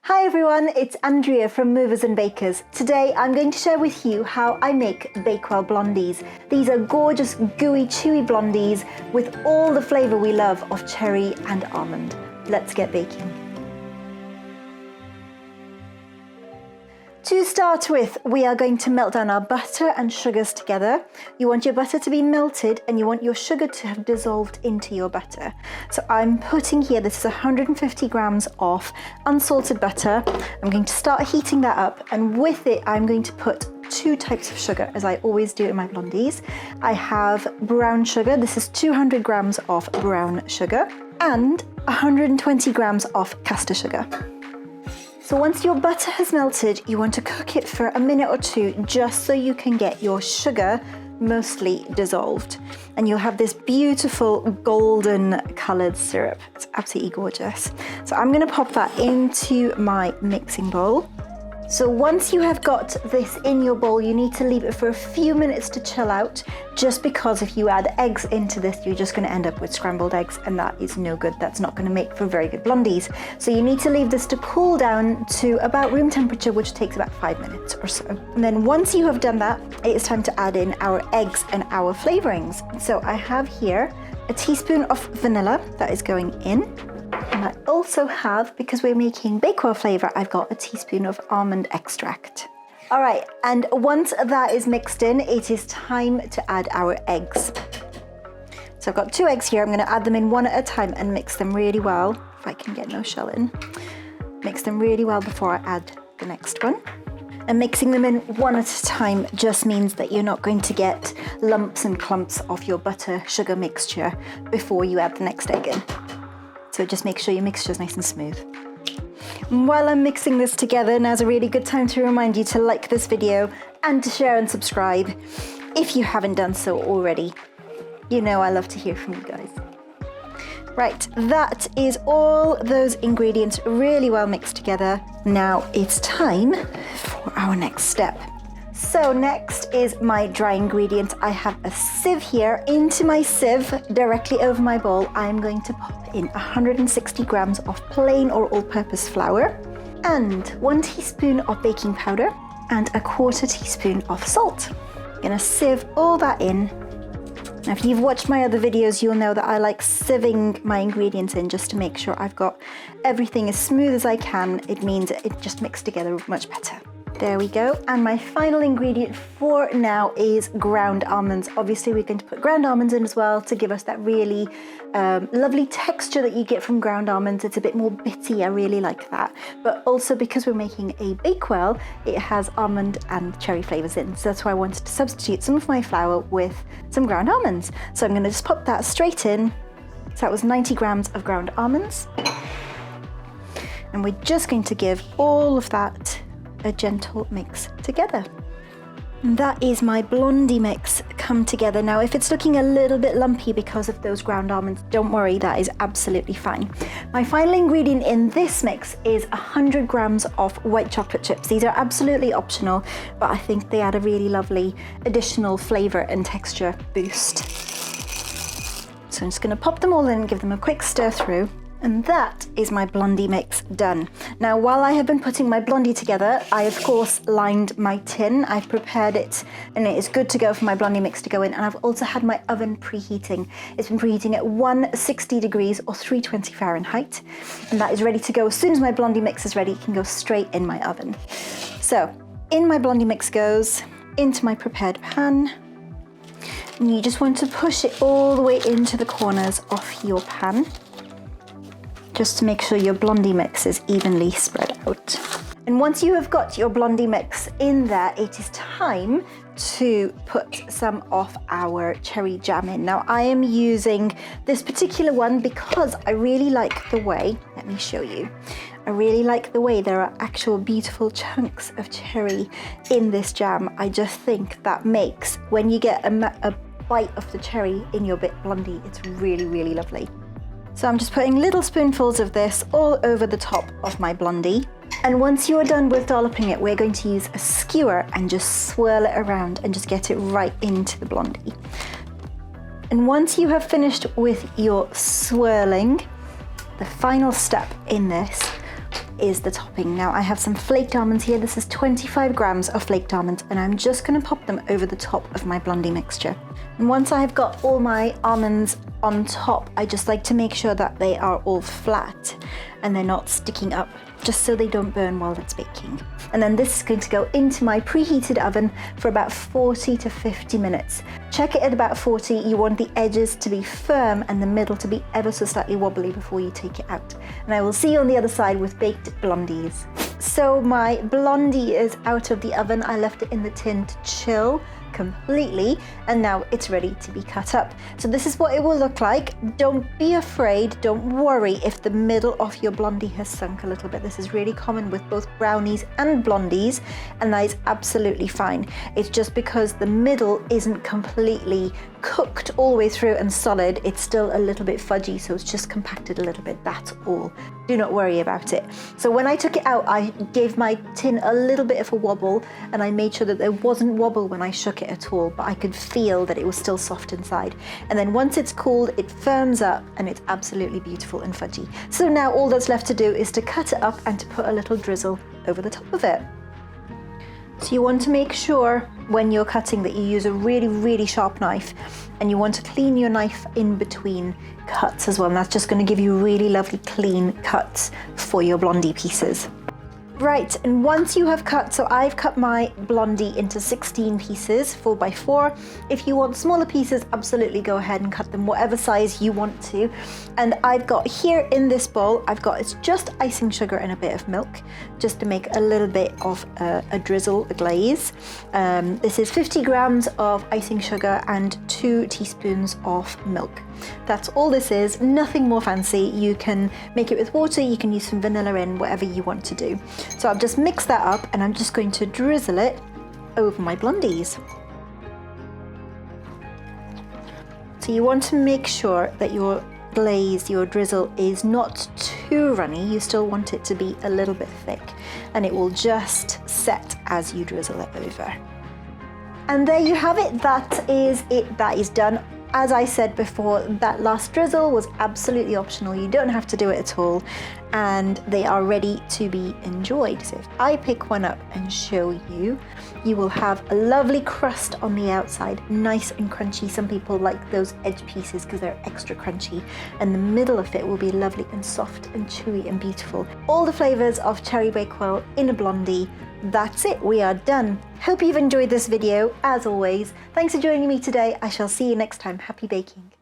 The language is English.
Hi everyone, it's Andrea from Movers and Bakers. Today I'm going to share with you how I make Bakewell Blondies. These are gorgeous, gooey, chewy blondies with all the flavour we love of cherry and almond. Let's get baking. To start with, we are going to melt down our butter and sugars together. You want your butter to be melted and you want your sugar to have dissolved into your butter. So I'm putting here, this is 150 grams of unsalted butter. I'm going to start heating that up, and with it I'm going to put two types of sugar, as I always do in my blondies. I have brown sugar, this is 200 grams of brown sugar, and 120 grams of caster sugar. So once your butter has melted, you want to cook it for a minute or two just so you can get your sugar mostly dissolved. And you'll have this beautiful golden coloured syrup. It's absolutely gorgeous. So I'm going to pop that into my mixing bowl. So once you have got this in your bowl, you need to leave it for a few minutes to chill out, just because if you add eggs into this, you're just going to end up with scrambled eggs, and that is no good. That's not going to make for very good blondies. So you need to leave this to cool down to about room temperature, which takes about 5 minutes or so. And then once you have done that, it is time to add in our eggs and our flavourings. So I have here a teaspoon of vanilla that is going in. And I also have, because we're making Bakewell flavour, I've got a teaspoon of almond extract. All right, and once that is mixed in, it is time to add our eggs. So I've got 2 eggs here. I'm going to add them in one at a time and mix them really well, if I can get no shell in. Mix them really well before I add the next one. And mixing them in one at a time just means that you're not going to get lumps and clumps of your butter-sugar mixture before you add the next egg in. So just make sure your mixture is nice and smooth. While I'm mixing this together, now's a really good time to remind you to like this video and to share and subscribe if you haven't done so already. You know I love to hear from you guys. Right, that is all those ingredients really well mixed together. Now it's time for our next step. So next is my dry ingredient. I have a sieve here. Into my sieve, directly over my bowl, I'm going to pop in 160 grams of plain or all-purpose flour and 1 teaspoon of baking powder and a 1/4 teaspoon of salt. I'm gonna sieve all that in. Now, if you've watched my other videos, you'll know that I like sieving my ingredients in just to make sure I've got everything as smooth as I can. It means it just mixes together much better. There we go. And my final ingredient for now is ground almonds. Obviously, we're going to put ground almonds in as well to give us that really lovely texture that you get from ground almonds. It's a bit more bitty. I really like that. But also, because we're making a Bakewell, it has almond and cherry flavours in. So that's why I wanted to substitute some of my flour with some ground almonds. So I'm going to just pop that straight in. So that was 90 grams of ground almonds. And we're just going to give all of that a gentle mix together. And that is my blondie mix come together. Now, if it's looking a little bit lumpy because of those ground almonds, don't worry, that is absolutely fine. My final ingredient in this mix is 100 grams of white chocolate chips. These are absolutely optional, but I think they add a really lovely additional flavour and texture boost. So I'm just going to pop them all in and give them a quick stir through. And that is my blondie mix done. Now, while I have been putting my blondie together, I of course lined my tin. I've prepared it and it is good to go for my blondie mix to go in. And I've also had my oven preheating. It's been preheating at 160 degrees or 320 Fahrenheit. And that is ready to go. As soon as my blondie mix is ready, it can go straight in my oven. So in my blondie mix goes into my prepared pan. And you just want to push it all the way into the corners of your pan, just to make sure your blondie mix is evenly spread out. And once you have got your blondie mix in there, it is time to put some of our cherry jam in. Now, I am using this particular one because I really like the way, let me show you, I really like the way there are actual beautiful chunks of cherry in this jam. I just think that makes, when you get a bite of the cherry in your blondie, it's really, really lovely. So I'm just putting little spoonfuls of this all over the top of my blondie. And once you're done with dolloping it, we're going to use a skewer and just swirl it around and just get it right into the blondie. And once you have finished with your swirling, the final step in this is the topping. Now I have some flaked almonds here. This is 25 grams of flaked almonds, and I'm just going to pop them over the top of my blondie mixture. And once I've got all my almonds on top, I just like to make sure that they are all flat and they're not sticking up, just so they don't burn while it's baking. And then this is going to go into my preheated oven for about 40 to 50 minutes. Check it at about 40. You want the edges to be firm and the middle to be ever so slightly wobbly before you take it out. And I will see you on the other side with baked blondies. So my blondie is out of the oven. I left it in the tin to chill completely, and now it's ready to be cut up. So this is what it will look like. Don't be afraid, don't worry if the middle of your blondie has sunk a little bit. This is really common with both brownies and blondies, and that is absolutely fine. It's just because the middle isn't completely cooked all the way through and solid, it's still a little bit fudgy, so it's just compacted a little bit, that's all. Do not worry about it. So when I took it out, I gave my tin a little bit of a wobble, and I made sure that there wasn't wobble when I shook it at all, but I could feel that it was still soft inside. And then once it's cooled, it firms up and it's absolutely beautiful and fudgy. So now all that's left to do is to cut it up and to put a little drizzle over the top of it. So you want to make sure when you're cutting that you use a really, really sharp knife, and you want to clean your knife in between cuts as well. And that's just going to give you really lovely clean cuts for your blondie pieces. Right, and once you have cut, so I've cut my blondie into 16 pieces, 4 by 4. If you want smaller pieces, absolutely go ahead and cut them whatever size you want to. And I've got here in this bowl, it's just icing sugar and a bit of milk, just to make a little bit of a drizzle, a glaze. This is 50 grams of icing sugar and 2 teaspoons of milk. That's all this is, nothing more fancy. You can make it with water, you can use some vanilla in, whatever you want to do. So I've just mixed that up, and I'm just going to drizzle it over my blondies. So you want to make sure that your glaze, your drizzle, is not too runny. You still want it to be a little bit thick, and it will just set as you drizzle it over. And there you have it. That is it. That is done. As I said before, that last drizzle was absolutely optional. You don't have to do it at all, and they are ready to be enjoyed. So if I pick one up and show you, you will have a lovely crust on the outside, nice and crunchy. Some people like those edge pieces because they're extra crunchy, and the middle of it will be lovely and soft and chewy and beautiful. All the flavors of Cherry Bakewell in a blondie. That's it, we are done. Hope you've enjoyed this video. As always, thanks for joining me today. I shall see you next time. Happy baking.